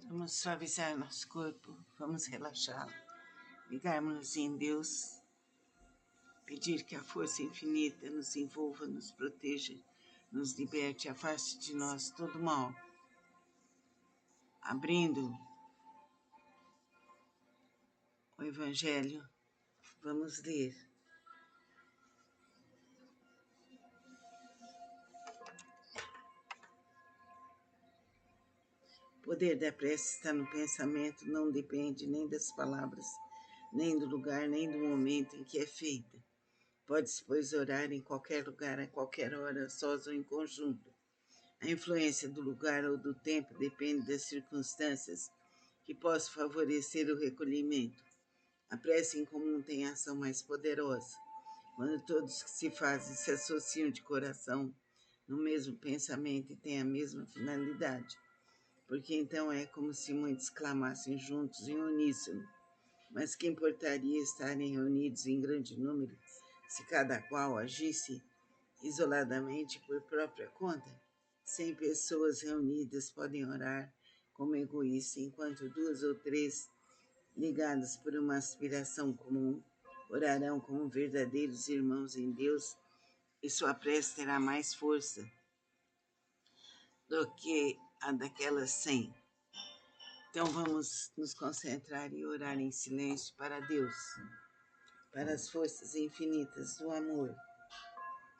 Vamos suavizar nosso corpo, vamos relaxá-lo, ligarmos-nos em Deus, pedir que a força infinita nos envolva, nos proteja, nos liberte, afaste de nós todo mal. Abrindo o Evangelho, vamos ler. O poder da prece está no pensamento, não depende nem das palavras, nem do lugar, nem do momento em que é feita. Pode-se, pois, orar em qualquer lugar, a qualquer hora, sós ou em conjunto. A influência do lugar ou do tempo depende das circunstâncias que possam favorecer o recolhimento. A prece em comum tem ação mais poderosa, quando todos que se fazem se associam de coração no mesmo pensamento e têm a mesma finalidade, porque então é como se muitos clamassem juntos em uníssono. Mas que importaria estarem reunidos em grande número se cada qual agisse isoladamente por própria conta? 100 pessoas reunidas podem orar como egoístas, enquanto 2 ou 3, ligadas por uma aspiração comum, orarão como verdadeiros irmãos em Deus, e sua prece terá mais força do que a daquelas 100. Então vamos nos concentrar e orar em silêncio para Deus, para as forças infinitas do amor.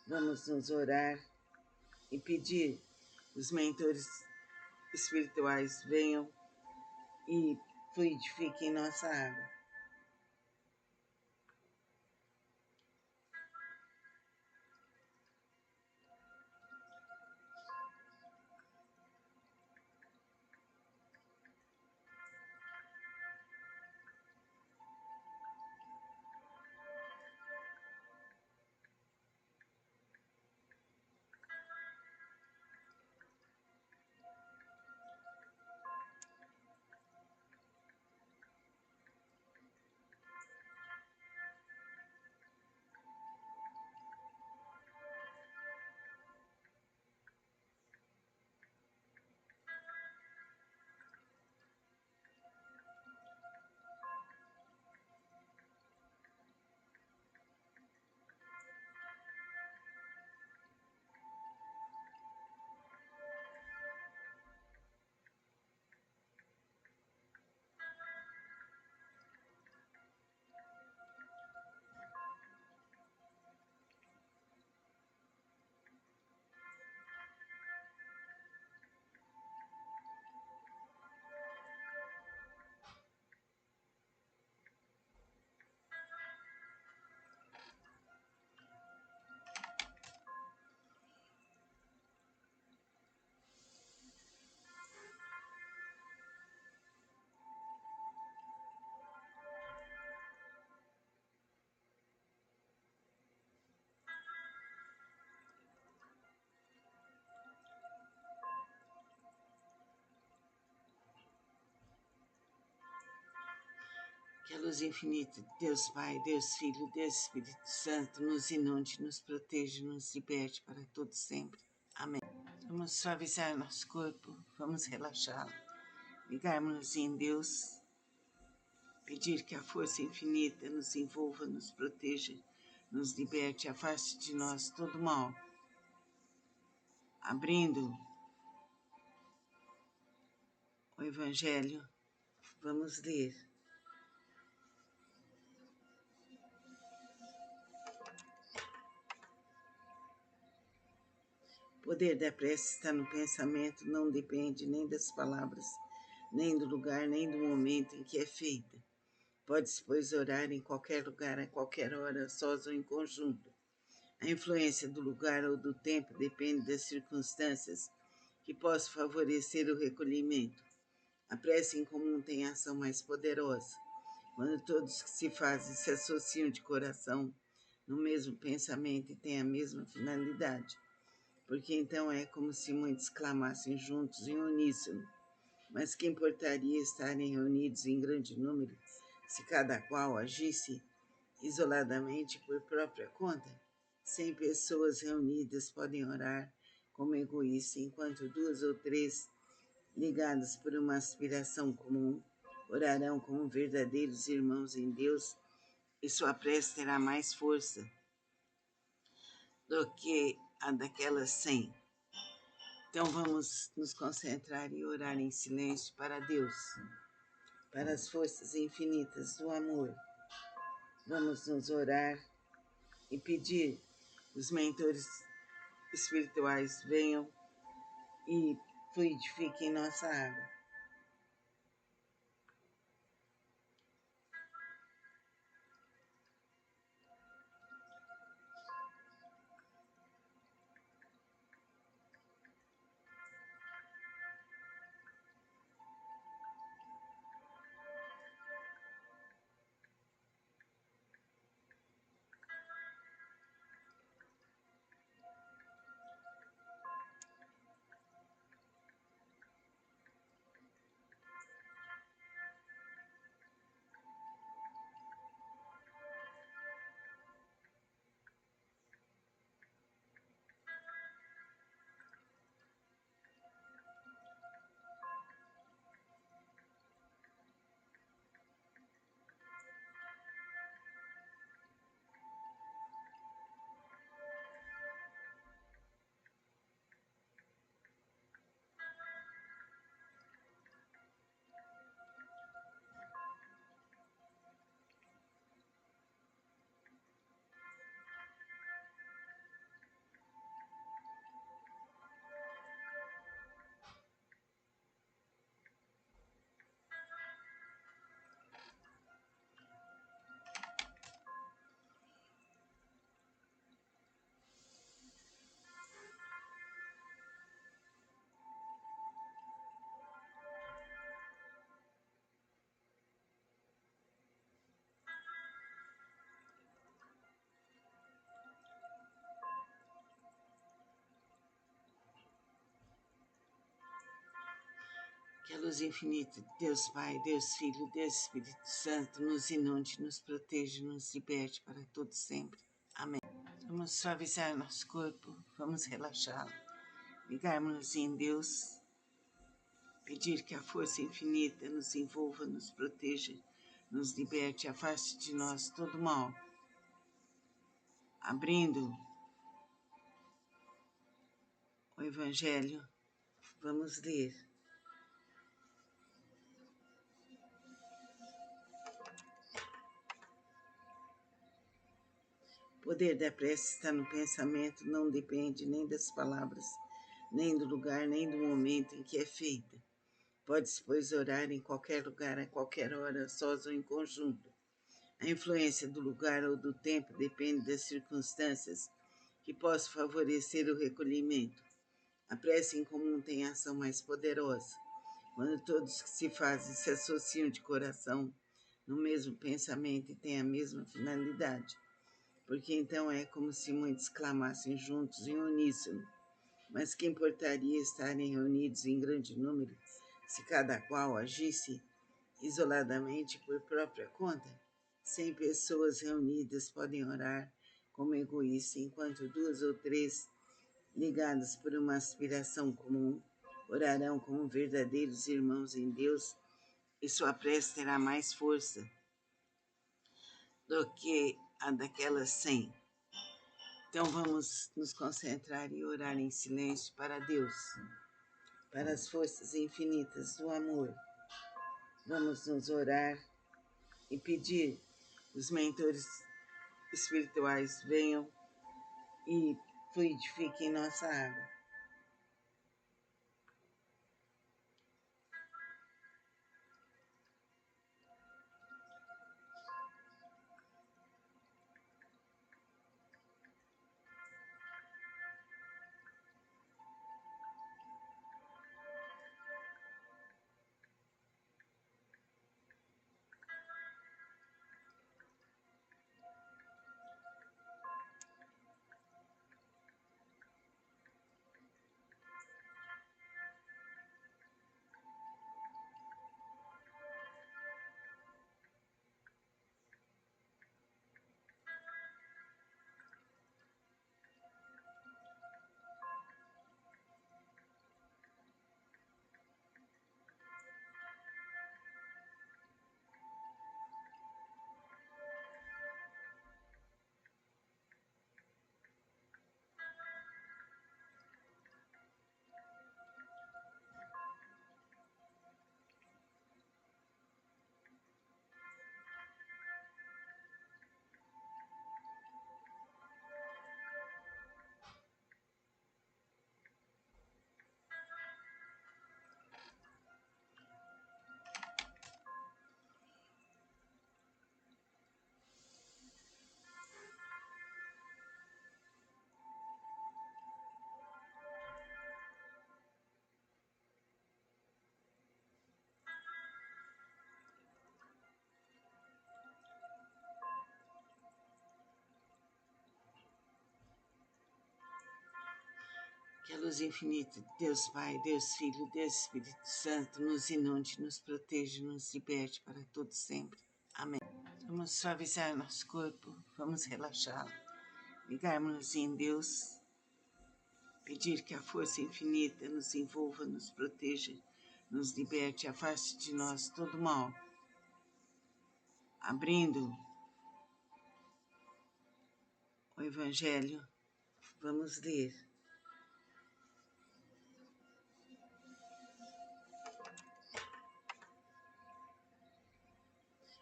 Vamos nos orar e pedir que os mentores espirituais venham e fluidifiquem nossa água. Que a luz infinita de Deus Pai, Deus Filho, Deus Espírito Santo nos inunde, nos proteja, nos liberte para todos sempre. Amém. Vamos suavizar nosso corpo, vamos relaxá-lo, ligarmos-nos em Deus, pedir que a força infinita nos envolva, nos proteja, nos liberte, afaste de nós todo mal. Abrindo o Evangelho, vamos ler. O poder da prece está no pensamento, não depende nem das palavras, nem do lugar, nem do momento em que é feita. Pode-se, pois, orar em qualquer lugar, a qualquer hora, sós ou em conjunto. A influência do lugar ou do tempo depende das circunstâncias que possam favorecer o recolhimento. A prece em comum tem ação mais poderosa, quando todos que se fazem se associam de coração no mesmo pensamento e têm a mesma finalidade, porque então é como se muitos clamassem juntos em uníssono. Mas que importaria estarem reunidos em grande número se cada qual agisse isoladamente por própria conta? 100 pessoas reunidas podem orar como egoístas, enquanto 2 ou 3, ligados por uma aspiração comum, orarão como verdadeiros irmãos em Deus e sua prece terá mais força do que a daquelas 100. Então vamos nos concentrar e orar em silêncio para Deus, para as forças infinitas do amor. Vamos nos orar e pedir que os mentores espirituais venham e fluidifiquem nossa água. Que a luz infinita de Deus Pai, Deus Filho, Deus Espírito Santo nos inunde, nos proteja, nos liberte para todos sempre. Amém. Vamos suavizar nosso corpo, vamos relaxá-lo, ligarmos-nos em Deus, pedir que a força infinita nos envolva, nos proteja, nos liberte, afaste de nós todo mal. Abrindo o Evangelho, vamos ler. O poder da prece está no pensamento, não depende nem das palavras, nem do lugar, nem do momento em que é feita. Pode-se, pois, orar em qualquer lugar, a qualquer hora, sós ou em conjunto. A influência do lugar ou do tempo depende das circunstâncias que possam favorecer o recolhimento. A prece em comum tem ação mais poderosa, quando todos que se fazem se associam de coração no mesmo pensamento e têm a mesma finalidade, porque então é como se muitos clamassem juntos em uníssono. Mas que importaria estarem reunidos em grande número se cada qual agisse isoladamente por própria conta? 100 pessoas reunidas podem orar como egoístas, enquanto 2 ou 3, ligadas por uma aspiração comum, orarão como verdadeiros irmãos em Deus e sua prece terá mais força do que a daquelas 100. Então vamos nos concentrar e orar em silêncio para Deus, para as forças infinitas do amor. Vamos nos orar e pedir que os mentores espirituais venham e fluidifiquem nossa água. Que a luz infinita de Deus Pai, Deus Filho, Deus Espírito Santo nos inunde, nos proteja, nos liberte para todo sempre. Amém. Vamos suavizar nosso corpo, vamos relaxá-lo, ligarmos-nos em Deus, pedir que a força infinita nos envolva, nos proteja, nos liberte, afaste de nós todo mal. Abrindo o Evangelho, vamos ler.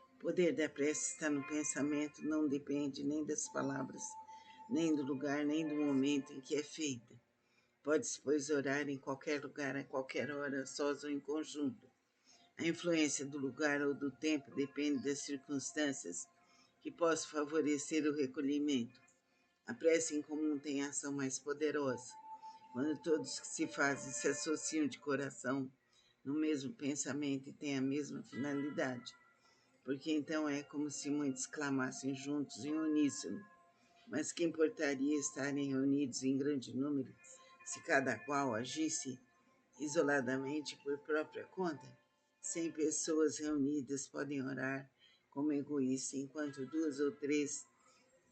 O poder da prece está no pensamento, não depende nem das palavras, nem do lugar, nem do momento em que é feita. Pode-se, pois, orar em qualquer lugar, a qualquer hora, sós ou em conjunto. A influência do lugar ou do tempo depende das circunstâncias que possam favorecer o recolhimento. A prece em comum tem ação mais poderosa, quando todos que se fazem se associam de coração no mesmo pensamento e têm a mesma finalidade, porque então é como se muitos clamassem juntos em uníssono. Mas que importaria estarem reunidos em grande número se cada qual agisse isoladamente por própria conta? 100 pessoas reunidas podem orar como egoístas, enquanto 2 ou 3,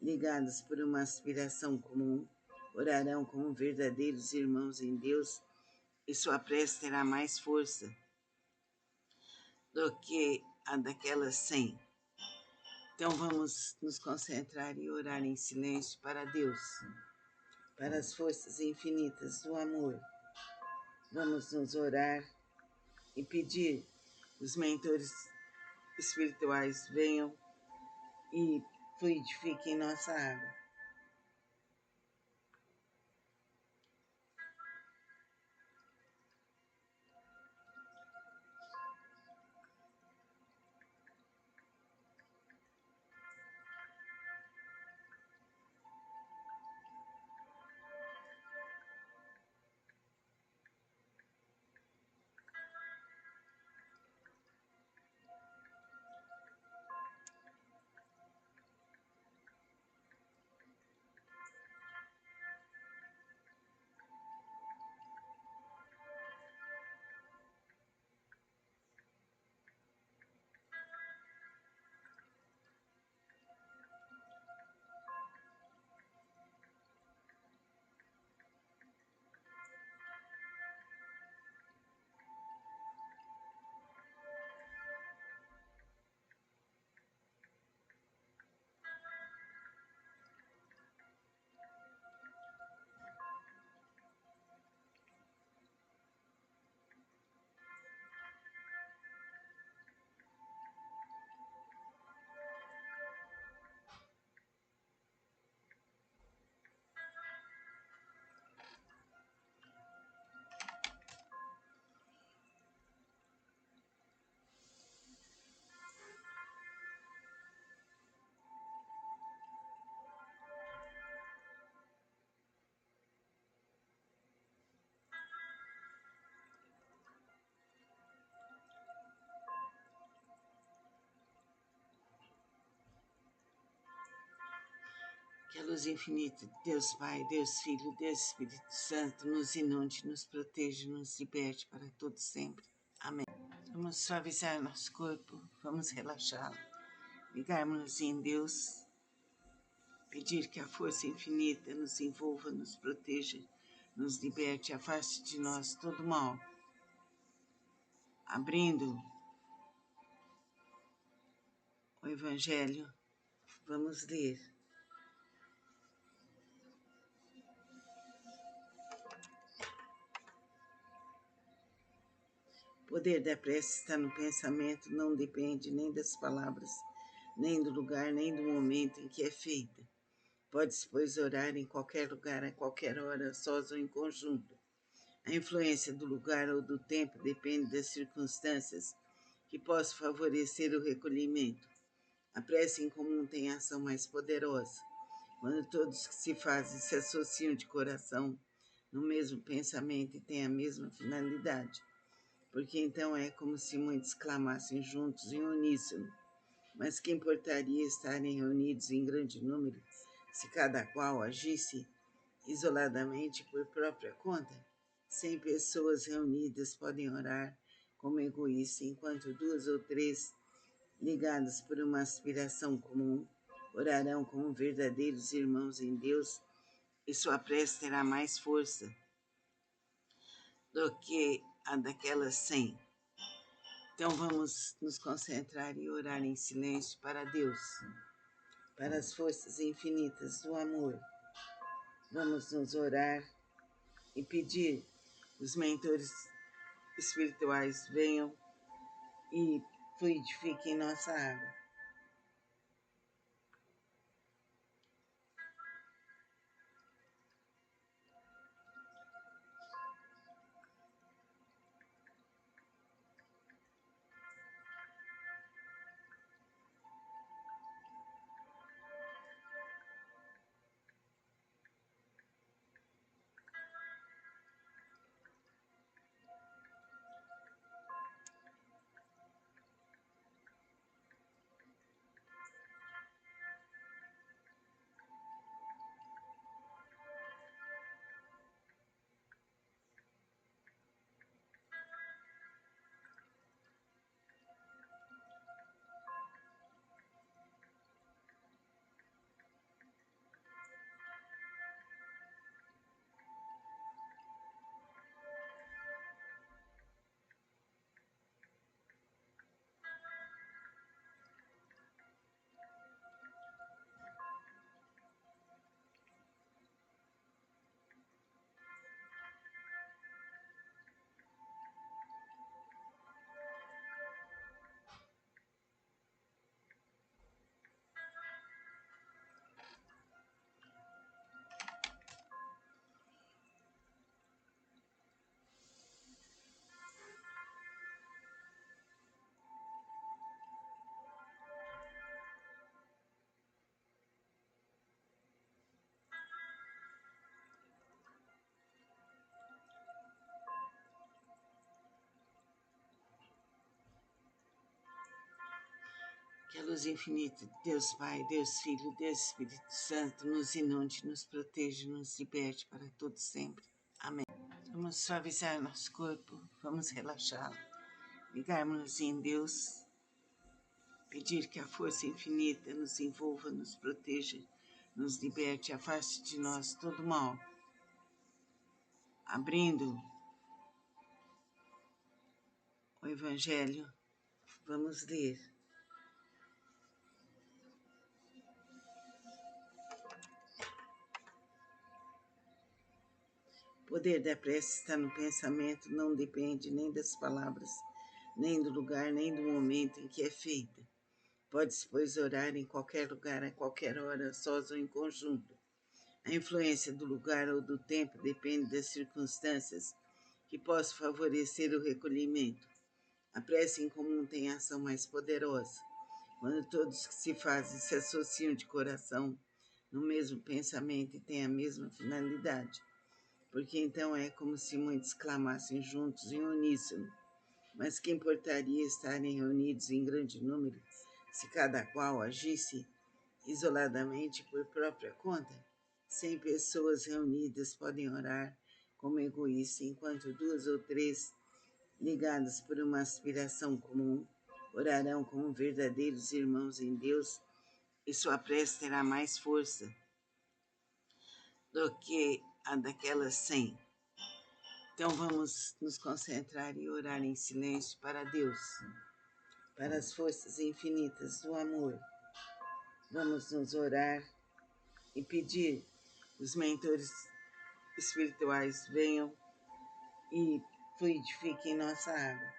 ligadas por uma aspiração comum, orarão como verdadeiros irmãos em Deus, e sua prece terá mais força do que a daquelas 100. Então vamos nos concentrar e orar em silêncio para Deus, para as forças infinitas do amor. Vamos nos orar e pedir que os mentores espirituais venham e fluidifiquem nossa água. Que a luz infinita de Deus Pai, Deus Filho, Deus Espírito Santo nos inunde, nos proteja, nos liberte para todo sempre. Amém. Vamos suavizar nosso corpo, vamos relaxá-lo, ligarmos-nos em Deus, pedir que a força infinita nos envolva, nos proteja, nos liberte, afaste de nós todo mal. Abrindo o Evangelho, vamos ler. O poder da prece está no pensamento, não depende nem das palavras, nem do lugar, nem do momento em que é feita. Pode-se, pois, orar em qualquer lugar, a qualquer hora, sós ou em conjunto. A influência do lugar ou do tempo depende das circunstâncias que possam favorecer o recolhimento. A prece em comum tem ação mais poderosa, quando todos que se fazem se associam de coração no mesmo pensamento e têm a mesma finalidade, porque então é como se muitos clamassem juntos em uníssono. Mas que importaria estarem reunidos em grande número se cada qual agisse isoladamente por própria conta? 100 pessoas reunidas podem orar como egoísta, enquanto duas ou três, ligadas por uma aspiração comum, orarão como verdadeiros irmãos em Deus, e sua prece terá mais força do que a daquelas 100. Então vamos nos concentrar e orar em silêncio para Deus, para as forças infinitas do amor. Vamos nos orar e pedir que os mentores espirituais venham e fluidifiquem nossa água. Que a luz infinita de Deus Pai, Deus Filho, Deus Espírito Santo nos inunde, nos proteja, nos liberte para todo sempre. Amém. Vamos suavizar nosso corpo, vamos relaxá-lo, ligarmos-nos em Deus, pedir que a força infinita nos envolva, nos proteja, nos liberte, afaste de nós todo mal. Abrindo o Evangelho, vamos ler. O poder da prece está no pensamento, não depende nem das palavras, nem do lugar, nem do momento em que é feita. Pode-se, pois, orar em qualquer lugar, a qualquer hora, sós ou em conjunto. A influência do lugar ou do tempo depende das circunstâncias que possam favorecer o recolhimento. A prece em comum tem ação mais poderosa, quando todos que se fazem se associam de coração no mesmo pensamento e têm a mesma finalidade, porque então é como se muitos clamassem juntos em uníssono. Mas que importaria estarem reunidos em grande número se cada qual agisse isoladamente por própria conta? 100 pessoas reunidas podem orar como egoísta, enquanto duas ou três, ligadas por uma aspiração comum, orarão como verdadeiros irmãos em Deus, e sua prece terá mais força do que a daquelas 100. Então vamos nos concentrar e orar em silêncio para Deus, para as forças infinitas do amor. Vamos nos orar e pedir que os mentores espirituais venham e fluidifiquem nossa água.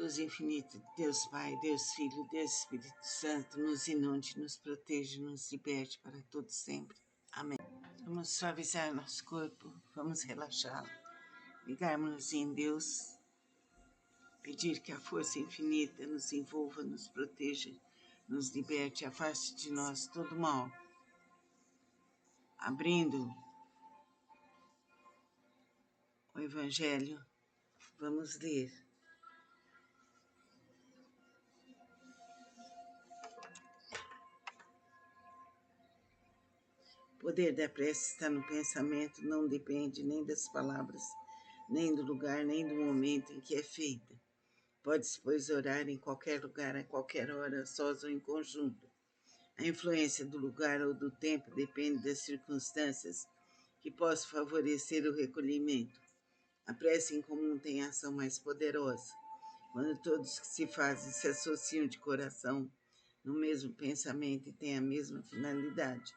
luz infinita de Deus Pai, Deus Filho, Deus Espírito Santo nos inunde, nos proteja, nos liberte para todos sempre. Amém. Vamos suavizar nosso corpo, vamos relaxá-lo, ligarmos-nos em Deus, pedir que a força infinita nos envolva, nos proteja, nos liberte, afaste de nós todo mal. Abrindo o Evangelho, vamos ler. O poder da prece está no pensamento, não depende nem das palavras, nem do lugar, nem do momento em que é feita. Pode-se, pois, orar em qualquer lugar, a qualquer hora, sós ou em conjunto. A influência do lugar ou do tempo depende das circunstâncias que possam favorecer o recolhimento. A prece em comum tem ação mais poderosa, quando todos que se fazem se associam de coração no mesmo pensamento e têm a mesma finalidade,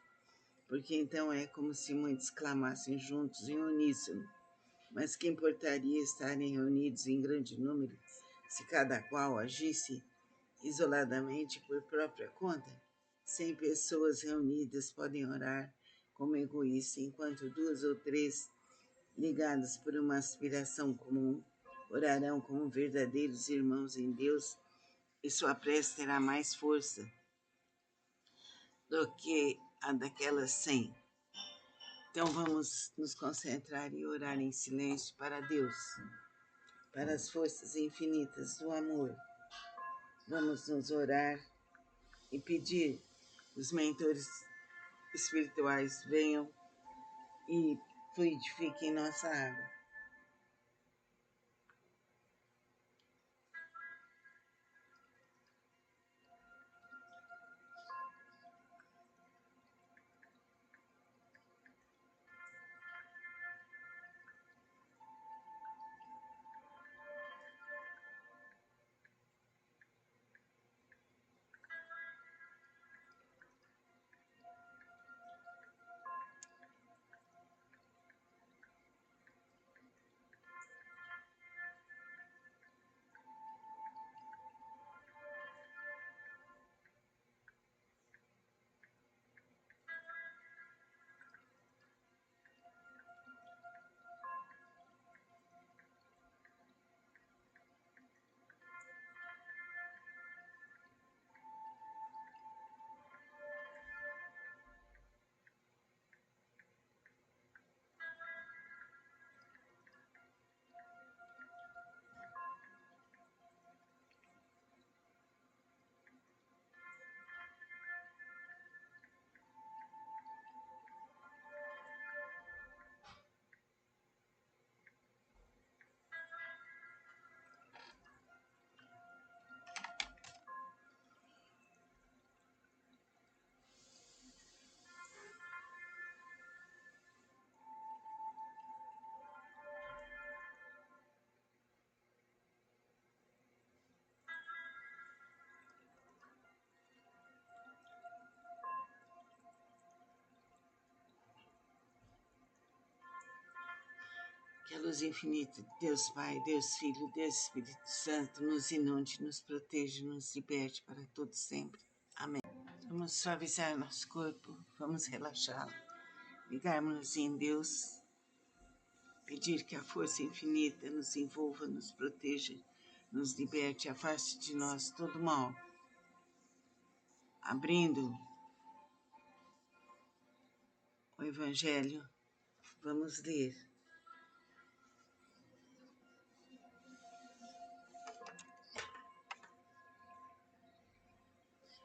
porque então é como se muitos clamassem juntos em uníssono. Mas que importaria estarem reunidos em grande número se cada qual agisse isoladamente por própria conta? 100 pessoas reunidas podem orar como egoístas, enquanto 2 ou 3, ligadas por uma aspiração comum, orarão como verdadeiros irmãos em Deus, e sua prece terá mais força do que a daquelas 100. Então vamos nos concentrar e orar em silêncio para Deus, para as forças infinitas do amor. Vamos nos orar e pedir que os mentores espirituais venham e fluidifiquem nossa água. Que a luz infinita de Deus Pai, Deus Filho, Deus Espírito Santo nos inunde, nos proteja, nos liberte para todos sempre. Amém. Vamos suavizar nosso corpo, vamos relaxá-lo, ligarmos-nos em Deus, pedir que a força infinita nos envolva, nos proteja, nos liberte, afaste de nós todo mal. Abrindo o Evangelho, vamos ler.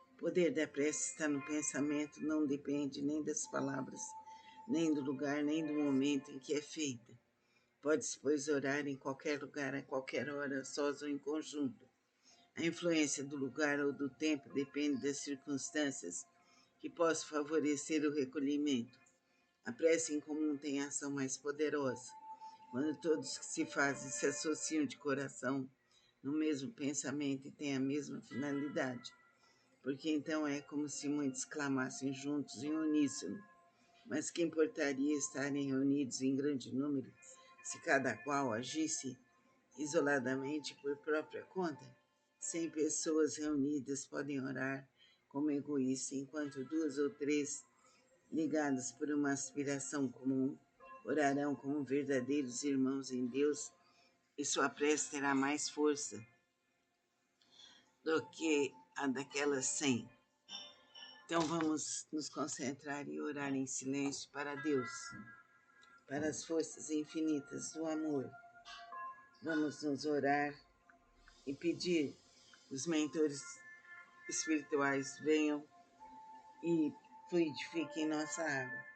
O poder da prece está no pensamento, não depende nem das palavras, nem do lugar, nem do momento em que é feita. Pode-se, pois, orar em qualquer lugar, a qualquer hora, sós ou em conjunto. A influência do lugar ou do tempo depende das circunstâncias que possam favorecer o recolhimento. A prece em comum tem ação mais poderosa, quando todos que se fazem se associam de coração no mesmo pensamento e têm a mesma finalidade, porque então é como se muitos clamassem juntos em uníssono. Mas que importaria estarem reunidos em grande número se cada qual agisse isoladamente por própria conta? 100 pessoas reunidas podem orar como egoísta, enquanto 2 ou 3, ligadas por uma aspiração comum, orarão como verdadeiros irmãos em Deus, e sua prece terá mais força do que a daquelas 100. Então vamos nos concentrar e orar em silêncio para Deus, para as forças infinitas do amor. Vamos nos orar e pedir que os mentores espirituais venham e fluidifiquem nossa água.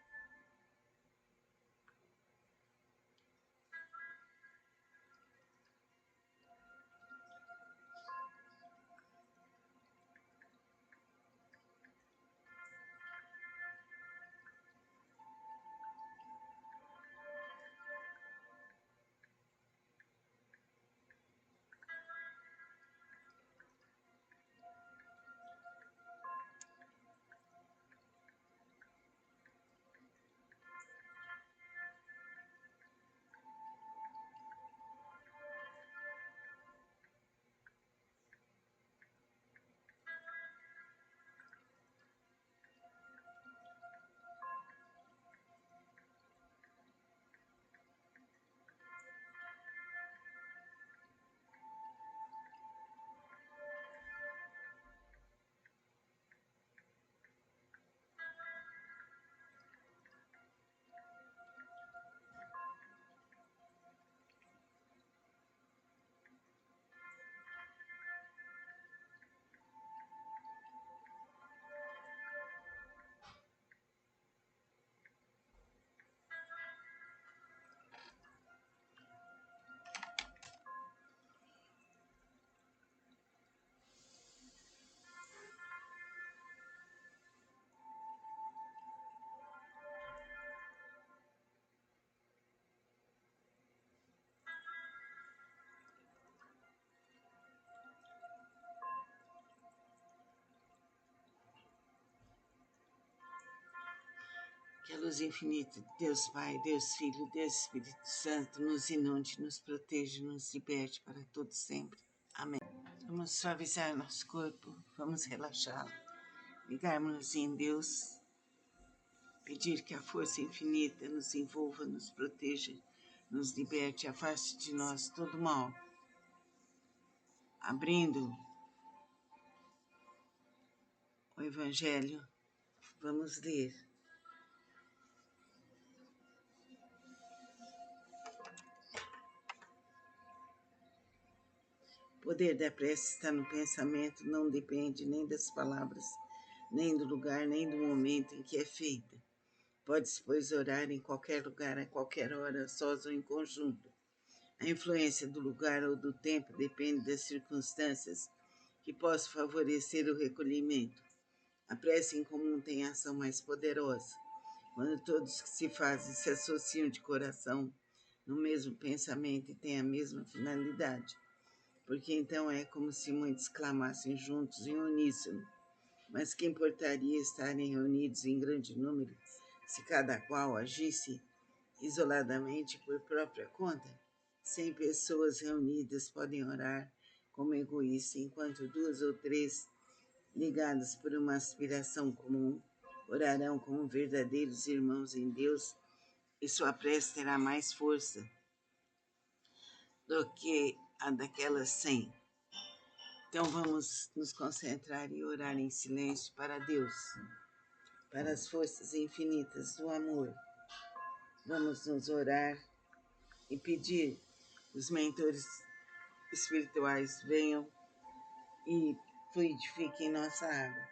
Que a luz infinita de Deus Pai, Deus Filho, Deus Espírito Santo nos inunde, nos proteja, nos liberte para todos sempre. Amém. Vamos suavizar nosso corpo, vamos relaxá-lo, ligarmos-nos em Deus, pedir que a força infinita nos envolva, nos proteja, nos liberte, afaste de nós todo mal. Abrindo o Evangelho, vamos ler. O poder da prece está no pensamento, não depende nem das palavras, nem do lugar, nem do momento em que é feita. Pode-se, pois, orar em qualquer lugar, a qualquer hora, sós ou em conjunto. A influência do lugar ou do tempo depende das circunstâncias que possam favorecer o recolhimento. A prece em comum tem ação mais poderosa, quando todos que se fazem se associam de coração no mesmo pensamento e têm a mesma finalidade, porque então é como se muitos clamassem juntos em uníssono. Mas que importaria estarem reunidos em grande número se cada qual agisse isoladamente por própria conta? 100 pessoas reunidas podem orar como egoísta, enquanto 2 ou 3, ligadas por uma aspiração comum, orarão como verdadeiros irmãos em Deus, e sua prece terá mais força do que a daquelas 100. Então vamos nos concentrar e orar em silêncio para Deus, para as forças infinitas do amor. Vamos nos orar e pedir que os mentores espirituais venham e fluidifiquem nossa água.